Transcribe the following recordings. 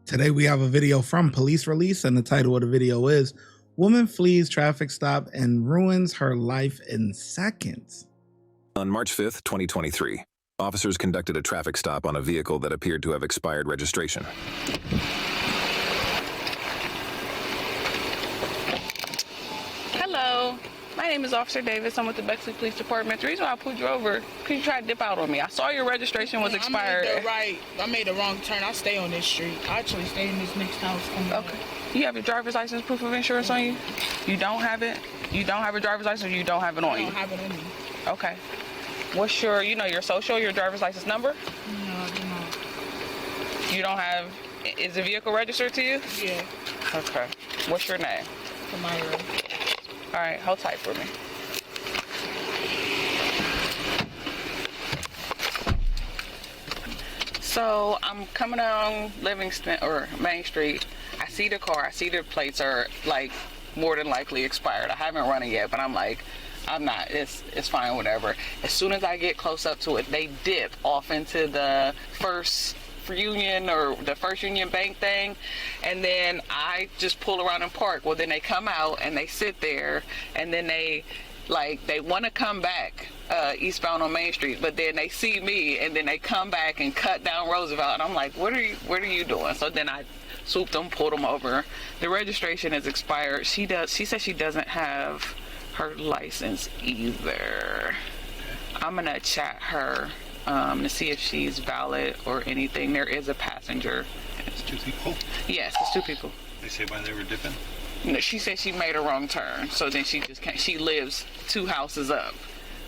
Today we have a video from Police Release, and the title of the video is Woman Flees Traffic Stop and Ruins Her Life in Seconds. On March 5th, 2023, officers conducted a traffic stop on a vehicle that appeared to have expired registration. Hello, my name is Officer Davis. I'm with the Bexley Police Department. The reason why I pulled you over, because you tried to dip out on me. I saw your registration was expired. I made the wrong turn. I stay on this street. I actually stay in this next house. Okay. You have your driver's license, proof of insurance on you? You don't have it? You don't have a driver's license, or you don't have it on you? I don't have it on me. Okay. What's your, your social, your driver's license number? No, I do not. You don't have, is the vehicle registered to you? Yeah. Okay. What's your name? Tomorrow. All right, hold tight for me. So I'm coming down Livingston or Main Street. I see the car. I see the plates are like more than likely expired. I haven't run it yet, but I'm like, I'm not. It's fine, whatever. As soon as I get close up to it, they dip off into the first Union or the First Union Bank thing, and then I just pull around and park. Well, then they come out and they sit there, and then they want to come back eastbound on Main Street, but then they see me and then they come back and cut down Roosevelt, and I'm like, what are you doing? So then I swooped them, pulled them over. The registration is expired. She says she doesn't have her license either. I'm gonna chat her to see if she's valid or anything. There is a passenger. It's two people? Yes, it's two people. They say why they were dipping? No, she said she made a wrong turn, so then she just can't. She lives 2 houses up,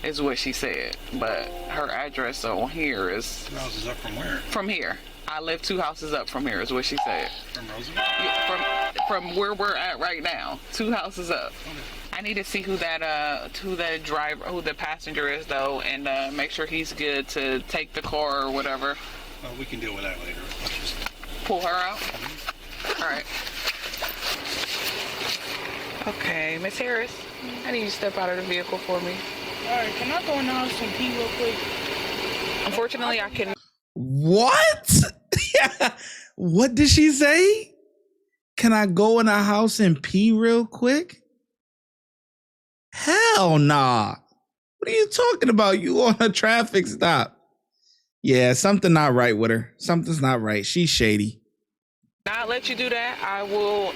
is what she said. But her address on here is 2 houses up from where? from here. I live 2 houses up from here, is what she said. From Roosevelt? Yeah, from where we're at right now, 2 houses up. Okay. I need to see who the passenger is though, and make sure he's good to take the car or whatever. Well, we can deal with that later. Let's just pull her out. All right. Okay, Miss Harris, I need you to step out of the vehicle for me. All right, can I go in the house and pee real quick? Unfortunately, I can. What? What did she say? Can I go in a house and pee real quick? Hell nah. What are you talking about? You on a traffic stop. Yeah, something not right with her. Something's not right. She's shady. Not let you do that. I will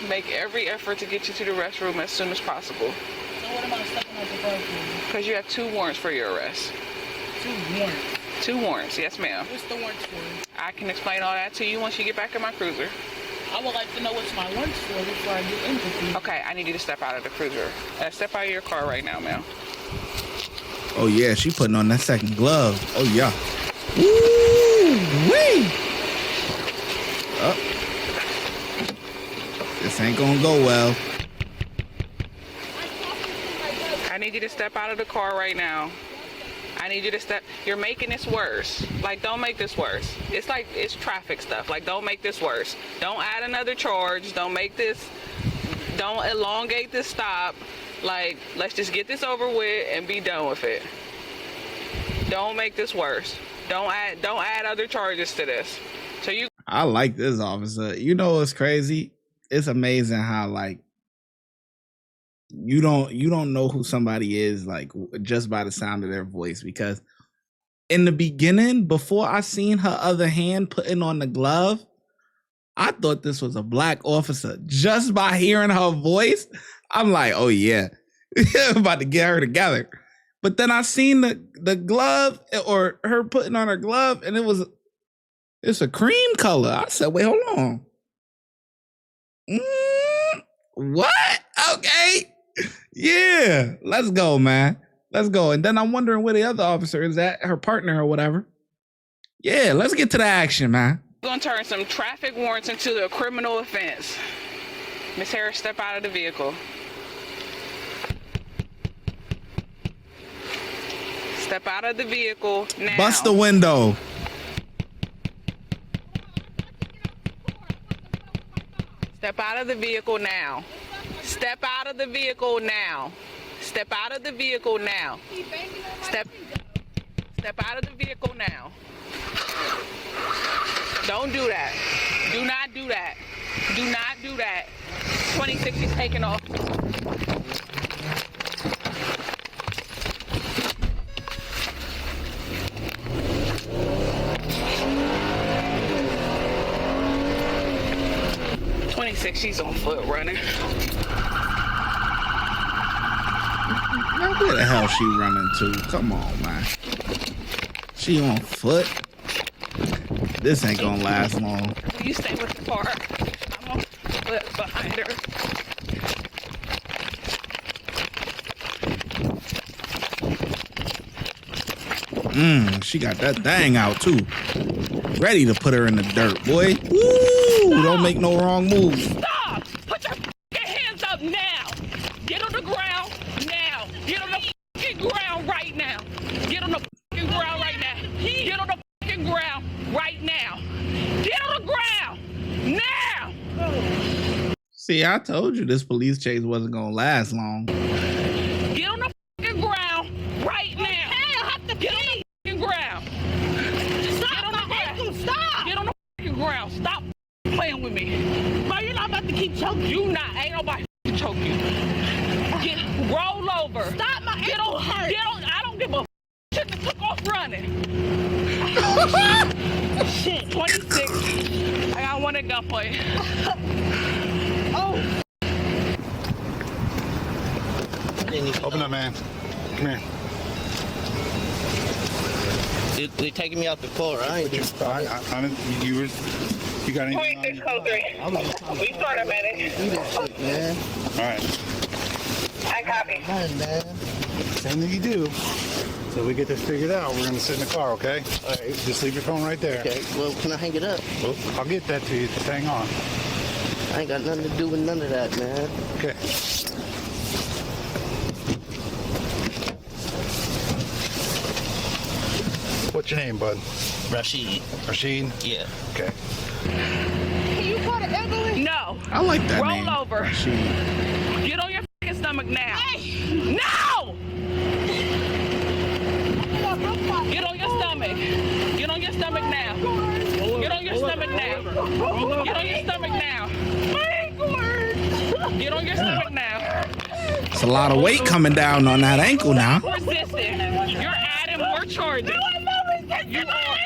make every effort to get you to the restroom as soon as possible. So what am I stepping out the car for? Because you have 2 warrants for your arrest. 2 warrants? 2 warrants, yes ma'am. What's the warrants for? I can explain all that to you once you get back in my cruiser. I would like to know what's my warrants for before I get into it. Okay, I need you to step out of the cruiser. Step out of your car right now, ma'am. Oh yeah, she putting on that second glove. Oh yeah. Woo-wee. This ain't gonna go well. I need you to step out of the car right now. I need you to step. You're making this worse. Like, don't make this worse. It's traffic stuff. Like, don't make this worse. Don't add another charge. Don't elongate this stop. Like, let's just get this over with and be done with it. Don't make this worse. Don't add other charges to this. So I like this officer. You know what's crazy? It's amazing how like you don't know who somebody is like just by the sound of their voice, because in the beginning, before I seen her other hand putting on the glove, I thought this was a black officer. Just by hearing her voice, I'm like, oh yeah, I'm about to get her together. But then I seen the glove, or her putting on her glove, and it's a cream color. I said, wait, hold on. What? Okay. Yeah, let's go, man. Let's go. And then I'm wondering where the other officer is at, her partner or whatever. Yeah, let's get to the action, man. We're gonna turn some traffic warrants into a criminal offense. Miss Harris, step out of the vehicle. Step out of the vehicle now. Bust the window. Step out of the vehicle now. Step out of the vehicle now. Step out of the vehicle now. Step out of the vehicle now. Don't do that. Do not do that. Do not do that. 26 is taking off. She's on foot running. Now where the hell she running to? Come on, man. She on foot? This ain't gonna last long. You stay with the car. I'm on foot behind her. She got that thing out too. Ready to put her in the dirt, boy. Woo! Don't make no wrong moves. Stop! Put your hands up now! Get on the ground now! Get on the ground right now! Get on the ground right now! Get on the ground right now! Get on the ground now! See, I told you this police chase wasn't gonna last long. Get on the ground right now! Get on the ground! Stop! Stop! Get on the ground! Stop playing with me! Bro, you're not about to keep choking. You not. Ain't nobody choke you. Roll over. Stop my ankle hurt. Get on. I don't give a shit that took off running. Shit. 26. I got one at gunpoint. Oh. Open up, man. Come here. They taking me out the car. I ain't just. You got anything on 26 code 3. We start a minute. Man. All right. I copy. Man. Same thing you do. So we get this figured out. We're gonna sit in the car, okay? All right. Just leave your phone right there. Okay. Well, can I hang it up? Well, I'll get that to you. Just hang on. I ain't got nothing to do with none of that, man. Okay. What's your name, bud? Rashid. Rashid? Yeah. Okay. Can you call the ambulance? No. I like that Roll name. over. Get on your fucking stomach now. Hey. No! Get on your stomach. Get on your stomach now. Get on your stomach now. Get on your stomach now. Get on your stomach now. It's a lot of weight coming down on that ankle now. Resisting. You're adding more charges. You are.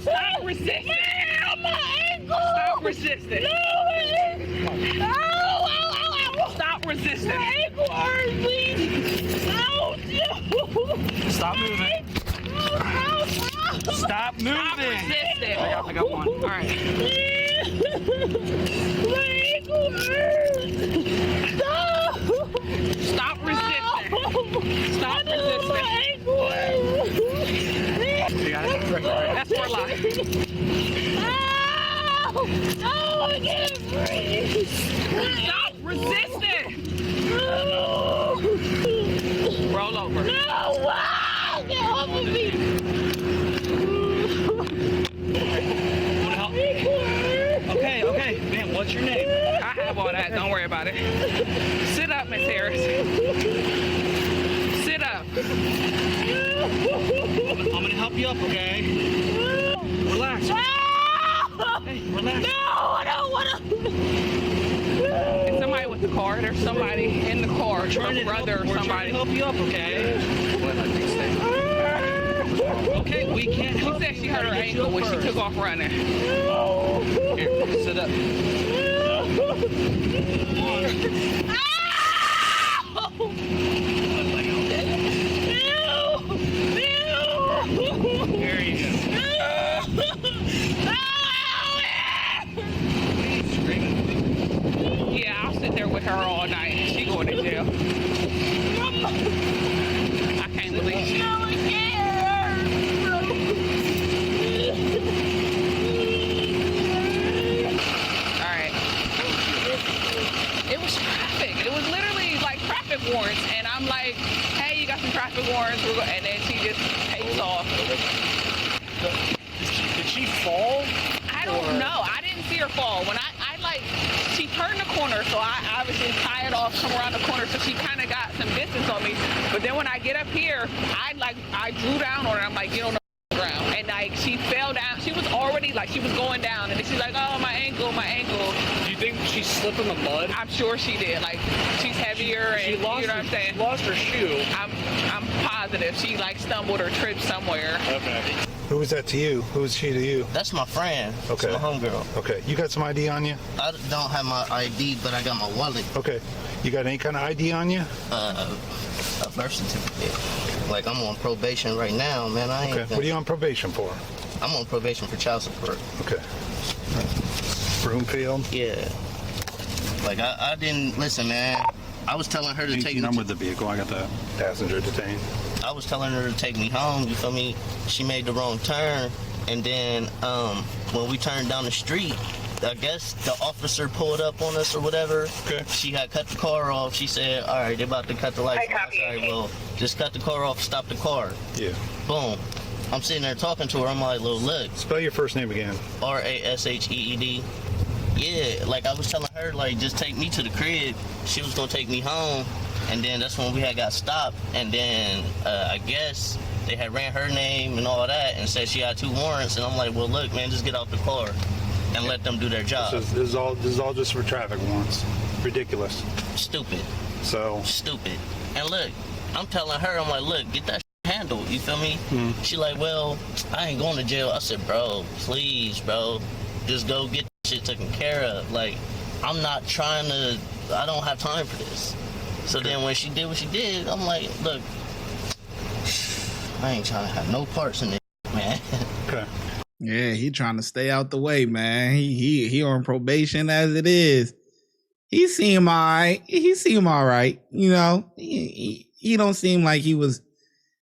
Stop resisting. Stop resisting. Stop resisting. Stop moving. Stop moving. Stop resisting. I got one. All right. Stop resisting. Stop resisting. You got it? That's for life. Stop resisting. Roll over. No! Get off of me! Want to help? Okay. Man, what's your name? I have all that. Don't worry about it. Sit up, Miss Harris. Sit up. I'm going to help you up, okay? Relax. Hey, relax. No, I don't want to. Is somebody with the car? There's somebody in the car. We're trying to help you up, okay? Okay, we can't help She said she hurt her ankle when she took off running. Here, sit up. There you go. Yeah, I'll sit there with her all night. She going to jail. I can't believe she. Alright. It was traffic. It was literally like traffic warrants. And I'm like, hey, you got some traffic warrants. And then she just takes off. Did she fall? I don't know. I didn't see her fall. When I like, she turned the corner, so I obviously tie it off, come around the corner, so she kind of got distance on me. But then when I get up here, I drew down on her. I'm like, you don't know the ground. And like she fell down. She was already like she was going down, and then she's like, oh, my ankle, my ankle. Do you think she slipped in the mud? I'm sure she did. Like she's heavier, She and lost you know what I'm saying. She lost her shoe. I'm positive she like stumbled or tripped somewhere. Okay. Who was that to you? Who was she to you? That's my friend. Okay. That's my homegirl. Okay. You got some ID on you? I don't have my ID, but I got my wallet. Okay. You got any kind of ID on you? A birth certificate. Like, I'm on probation right now, man. I ain't. Okay. What are you on probation for? I'm on probation for child support. Okay. Broomfield? Yeah. Like, I didn't listen, man. I was telling her to take me. I'm with the vehicle. I got the passenger detained. I was telling her to take me home. You feel me? She made the wrong turn, and then when we turned down the street, I guess the officer pulled up on us or whatever. Okay. She had cut the car off. She said, "All right, they're about to cut the lights off." I said, well, just cut the car off, stop the car. Yeah. Boom. I'm sitting there talking to her. I'm like, look. Spell your first name again. Rasheed. Yeah, like I was telling her, like, just take me to the crib. She was gonna take me home, and then that's when we had got stopped. And then I guess they had ran her name and all that, and said she had 2 warrants. And I'm like, well, look, man, just get out the car and let them do their job. This is all just for traffic warrants. Ridiculous. Stupid. So. Stupid. And look, I'm telling her, I'm like, look, get that handled. You feel me? Mm-hmm. She like, well, I ain't going to jail. I said, bro, please, bro, just go get shit taken care of. Like, I'm not trying to, I don't have time for this. So then when she did what she did, I'm like, look, I ain't trying to have no parts in this, man. Okay. Yeah, he trying to stay out the way, man. He on probation as it is. He seem all right. He seem all right. You know, he don't seem like he was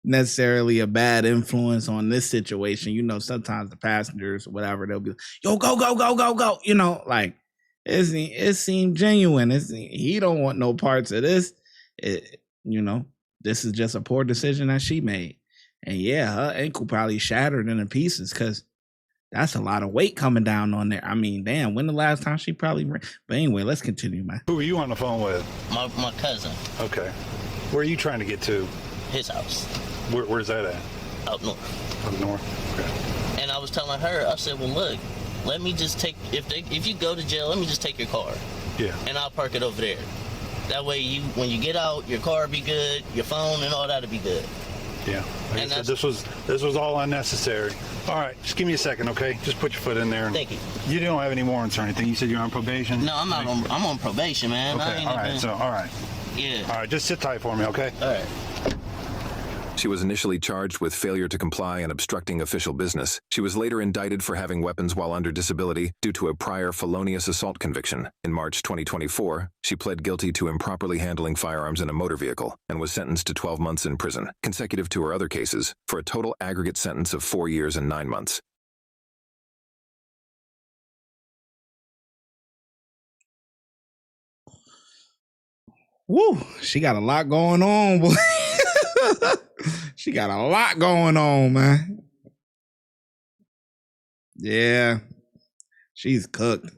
necessarily a bad influence on this situation. You know, sometimes the passengers or whatever, they'll be like, yo, go. You know, like it seemed genuine. He don't want no parts of this. You know, this is just a poor decision that she made. And yeah, her ankle probably shattered into pieces because that's a lot of weight coming down on there. I mean, damn, when the last time she probably ran? But anyway, let's continue, man. Who are you on the phone with? My cousin. Okay. Where are you trying to get to? His house. Where's that at? Up north. Up north. Okay. And I was telling her, I said, well, look, let me just take, if you go to jail, let me just take your car. Yeah. And I'll park it over there. That way, when you get out, your car be good, your phone and all that'll be good. Yeah. Like I said, this was all unnecessary. All right, just give me a second, okay? Just put your foot in there. Thank you. You don't have any warrants or anything. You said you're on probation? No, I'm not. I'm on probation, man. Okay. All right. Yeah. All right. Just sit tight for me, okay? All right. She was initially charged with failure to comply and obstructing official business. She was later indicted for having weapons while under disability due to a prior felonious assault conviction. In March 2024, she pled guilty to improperly handling firearms in a motor vehicle and was sentenced to 12 months in prison, consecutive to her other cases, for a total aggregate sentence of 4 years and 9 months. Woo, she got a lot going on, boy. She got a lot going on, man. Yeah, she's cooked.